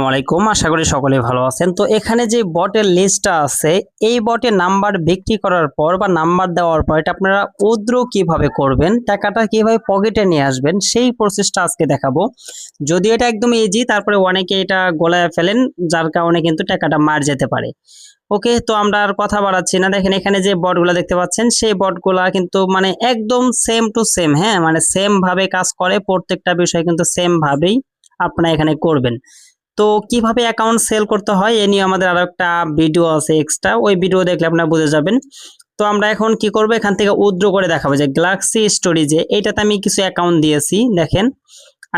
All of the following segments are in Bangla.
আলাইকুম, আশা করি সকলেই ভালো আছেন। তো এখানে যে বটের লিস্টটা আছে, এই বটে নাম্বার বিক্রি করার পর বা নাম্বার দেওয়ার পর এটা আপনারা উইথড্র কিভাবে করবেন, টাকাটা কিভাবে পকেটে নিয়ে আসবেন সেই প্রসেসটা আজকে দেখাবো। যদিও এটা একদম ইজি, তারপরে অনেকে এটা গলায় ফেলেন, যার কারণে কিন্তু টাকাটা মার যেতে পারে। ওকে, তো আমরা আর কথা বাড়াচ্ছি না। দেখেন এখানে যে বটগুলো দেখতে পাচ্ছেন, সেই বটগুলা কিন্তু মানে একদম সেম টু সেম, হ্যাঁ মানে সেম ভাবে কাজ করে, প্রত্যেকটা বিষয় কিন্তু সেম ভাবেই আপনারা এখানে করবেন। তো কিভাবে অ্যাকাউন্ট সেল করতে হয় এ নিয়ে আমাদের আরো একটা ভিডিও আছে এক্সট্রা, ওই ভিডিও দেখলে আপনারা বুঝে যাবেন। তো আমরা এখন কি করব, এখান থেকে উইথড্র করে দেখাবো যে গ্যালাক্সি স্টোরেজে এইটাতে আমি কিছু অ্যাকাউন্ট দিয়েছি। দেখেন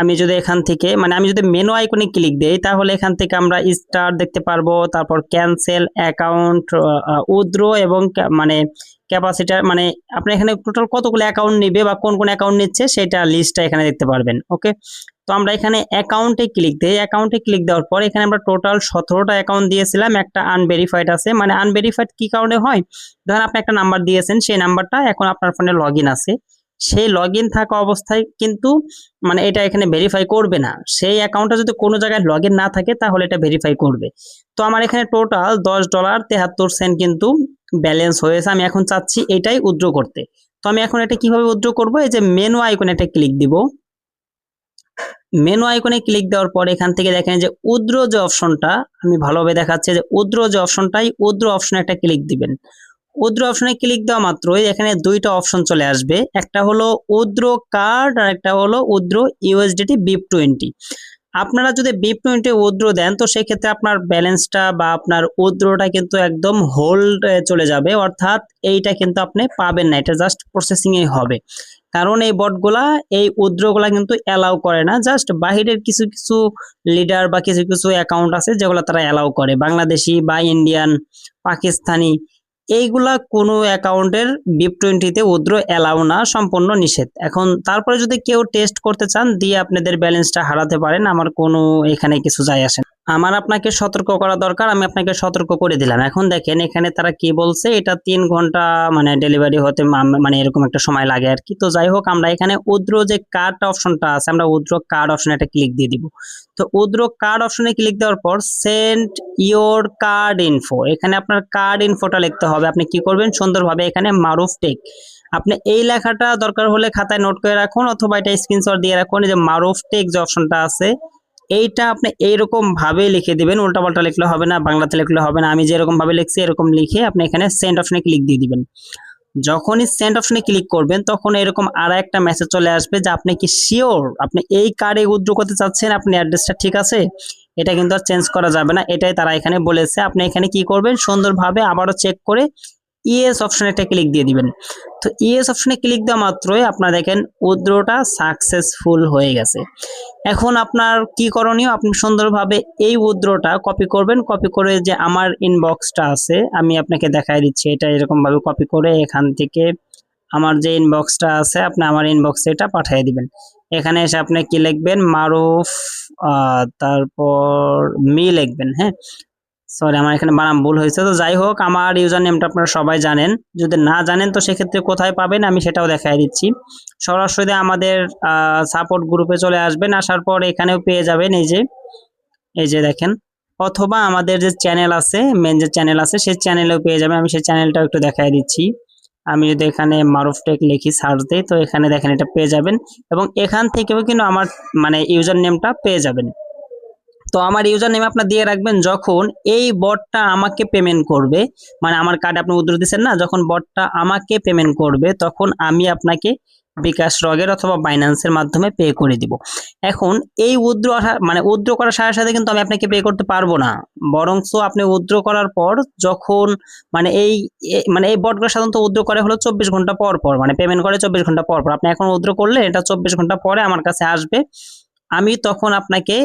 আমি যদি এখান থেকে মানে আমি যদি মেনু আইকনে ক্লিক দেই, তাহলে এখান থেকে আমরা স্টার দেখতে পারবো, তারপর ক্যান্সেল অ্যাকাউন্ট, উইথড্র এবং মানে ক্যাপাসিটার, মানে আপনি এখানে টোটাল কতগুলো অ্যাকাউন্ট নেবে বা কোন কোন অ্যাকাউন্ট নিচ্ছে সেটা লিস্টটা এখানে দেখতে পারবেন। ওকে, তো আমরা এখানে অ্যাকাউন্টে ক্লিক দিই। অ্যাকাউন্টে ক্লিক দেওয়ার পর এখানে আমরা টোটাল 17টা অ্যাকাউন্ট দিয়েছিলাম, একটা আনভেরিফাইড আছে। মানে আনভেরিফাইড কি কারণে হয়, ধরেন আপনি একটা নাম্বার দিয়েছেন, সেই নাম্বারটা এখন আপনার ফোনে লগ ইন আছে, সেই লগ ইন থাকা অবস্থায় কিন্তু মানে এটা এখানে ভেরিফাই করবে না। সেই অ্যাকাউন্টটা যদি কোনো জায়গায় লগ ইন না থাকে তাহলে এটা ভেরিফাই করবে। তো আমার এখানে টোটাল $10.73 কিন্তু ব্যালেন্স হয়েছে। আমি এখন চাচ্ছি এটাই উইথড্র করতে। তো আমি এখন এটা কিভাবে উইথড্র করব, এই যে মেনু আইকনে একটা ক্লিক দিব। মেনু আইকনে ক্লিক দেওয়ার পর এখান থেকে দেখেন যে উইথড্র যে অপশনটা আমি ভালোভাবে দেখাচ্ছি, যে উইথড্র যে অপশনটাই, উইথড্র অপশনে একটা ক্লিক দিবেন। উইথড্র অপশনে ক্লিক দেওয়া মাত্রই এখানে দুইটা অপশন চলে আসবে, একটা হলো উইথড্র কার্ড আর একটা হলো উইথড্র ইউএসডিটি BIP20। আপনারা যদি BIP20 উইথড্র দেন তো সেই ক্ষেত্রে আপনার ব্যালেন্সটা বা আপনার উইথড্রটা কিন্তু একদম হোল্ড চলে যাবে, অর্থাৎ এইটা কিন্তু আপনি পাবেন না, এটা জাস্ট প্রসেসিং এ হবে। কারণ এই বটগুলা এই উইথড্রগুলা কিন্তু অ্যালাউ করে না, জাস্ট বাহিরের কিছু কিছু লিডার বা কিছু কিছু অ্যাকাউন্ট আছে যেগুলো তারা অ্যালাউ করে, বাংলাদেশি বা ইন্ডিয়ান, পাকিস্তানি, এইগুলা কোনো অ্যাকাউন্টের BIP20 উইথড্র অ্যালাউ না, সম্পূর্ণ নিষেধ। এখন তারপরে যদি কেউ টেস্ট করতে চান দিয়ে আপনাদের ব্যালেন্সটা হারাতে পারেন, আমার কোনো এখানে কিছু যায় আসে না। আমার আপনাকে সতর্ক করা দরকার, আমি আপনাকে সতর্ক করে দিলাম। এখন দেখেন এখানে তারা কি বলছে, এটা 3 ঘন্টা মানে ডেলিভারি হতে মানে এরকম একটা সময় লাগে আর কি। তো যাই হোক, আমরা এখানে উইথড্র যে কার্ড অপশনটা আছে, আমরা উইথড্র কার্ড অপশনে একটা ক্লিক দিয়ে দিব। তো উইথড্র কার্ড অপশনে ক্লিক দেওয়ার পর সেন্ড ইওর কার্ড ইনফো, এখানে আপনার কার্ড ইনফোটা লিখতে হবে। আপনি কি করবেন, সুন্দরভাবে এখানে মারুফ টেক, আপনি এই লেখাটা দরকার হলে খাতায় নোট করে রাখুন অথবা এটা স্ক্রিনশট দিয়ে রাখুন। যে মারুফ টেক যে অপশনটা আছে এইটা আপনি এইরকম ভাবে লিখে দিবেন, উল্টাপাল্টা লিখলে হবে না, বাংলাতে লিখলে হবে না। আমি যেরকম ভাবে লিখছি এরকম লিখে আপনি এখানে সেন্ড অপশনে ক্লিক দিয়ে দিবেন। যখনই সেন্ড অপশনে ক্লিক করবেন তখন এরকম আর একটা মেসেজ চলে আসবে যে আপনি কি শিওর আপনি এই কার্ডে উইথড্র করতে চাচ্ছেন, আপনি অ্যাড্রেসটা ঠিক আছে, এটা কিন্তু আর চেঞ্জ করা যাবে না, এটাই তারা এখানে বলেছে। আপনি এখানে কি করবেন, সুন্দরভাবে আবারও চেক করে ইএস অপশনে একটা ক্লিক দিয়ে দিবেন। তো ইএস অপশনে ক্লিক দেওয়া মাত্রই আপনারা দেখেন উইথড্রটা সাকসেসফুল হয়ে গেছে। এখন আপনার কি করণীয়, আপনি সুন্দরভাবে এই উইথড্রটা কপি করবেন, কপি করে যে আমার ইনবক্সটা আছে আমি আপনাকে দেখাই দিচ্ছি, এটা এরকম ভাবে কপি করে এখান থেকে আমার যে ইনবক্সটা আছে আপনি আমার ইনবক্সে এটা পাঠিয়ে দিবেন। এখানে এসে আপনি কি লিখবেন, মারুফ তারপর মি লিখবেন। হ্যাঁ, সরি আমার এখানে বানাম ভুল হয়েছে। তো যাই হোক, আমার ইউজার নেমটা আপনারা সবাই জানেন, যদি না জানেন তো সেক্ষেত্রে কোথায় পাবেন আমি সেটাও দেখাই দিচ্ছি। সরাসরি আমাদের সাপোর্ট গ্রুপে চলে আসবেন, আসার পর এখানেও পেয়ে যাবেন এই যে দেখেন, অথবা আমাদের যে চ্যানেল আছে, মেন যে চ্যানেল আছে সেই চ্যানেলেও পেয়ে যাবেন। আমি সেই চ্যানেলটাও একটু দেখাই দিচ্ছি। আমি যদি এখানে মারুফ টেক লিখি সার্চ দিই তো এখানে দেখেন এটা পেয়ে যাবেন, এবং এখান থেকেও কিন্তু আমার মানে ইউজার নেমটা পেয়ে যাবেন। তো আমার ইউজার নেম আপনার দিয়ে রাখবেন, যখন এই বটটা আমাকে পেমেন্ট করবে, মানে আমার কার্ডে আপনি উইথড্র দিচ্ছেন না, যখন বটটা আমাকে পেমেন্ট করবে তখন আমি আপনাকে বিকাশ রগের অথবা বাইন্যান্সের মাধ্যমে পে করে দিব। এখন এই উইথড্র মানে উইথড্র করার সাথে সাথে কিন্তু আমি আপনাকে পে করতে পারবো না, বরঞ্চ আপনি উইথড্র করার পর যখন মানে এই বটগুলো সাধারণত উইথড্র করে হলো 24 ঘন্টা পর পর, মানে পেমেন্ট করে 24 ঘন্টা পর পর। আপনি এখন উইথড্র করলে এটা 24 ঘন্টা পরে আমার কাছে আসবে, আমি তখন আপনাকে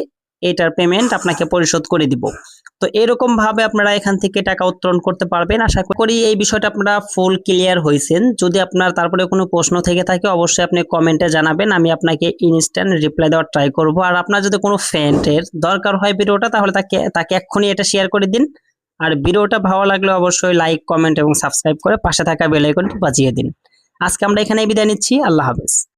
এটার পেমেন্ট আপনাকে পরিশোধ করে দিব। তো এরকম ভাবে আপনারা এখান থেকে টাকা উত্তোলন করতে পারবেন। আশা করি এই বিষয়টা আপনারা ফুল ক্লিয়ার হয়েছেন। যদি আপনার তারপরে কোনো প্রশ্ন থেকে থাকে অবশ্যই আপনি কমেন্টে জানাবেন, আমি আপনাকে ইনস্ট্যান্ট রিপ্লাই দেওয়ার ট্রাই করব। আর আপনার যদি কোনো ফ্রেন্ডের দরকার হয় ভিডিওটা, তাহলে তাকে এক্ষুনি এটা শেয়ার করে দিন। আর ভিডিওটা ভালো লাগলে অবশ্যই লাইক, কমেন্ট এবং সাবস্ক্রাইব করে পাশে থাকা বেল আইকনটি বাজিয়ে দিন। আজকে আমরা এখানেই বিদায় নিচ্ছি, আল্লাহ হাফেজ।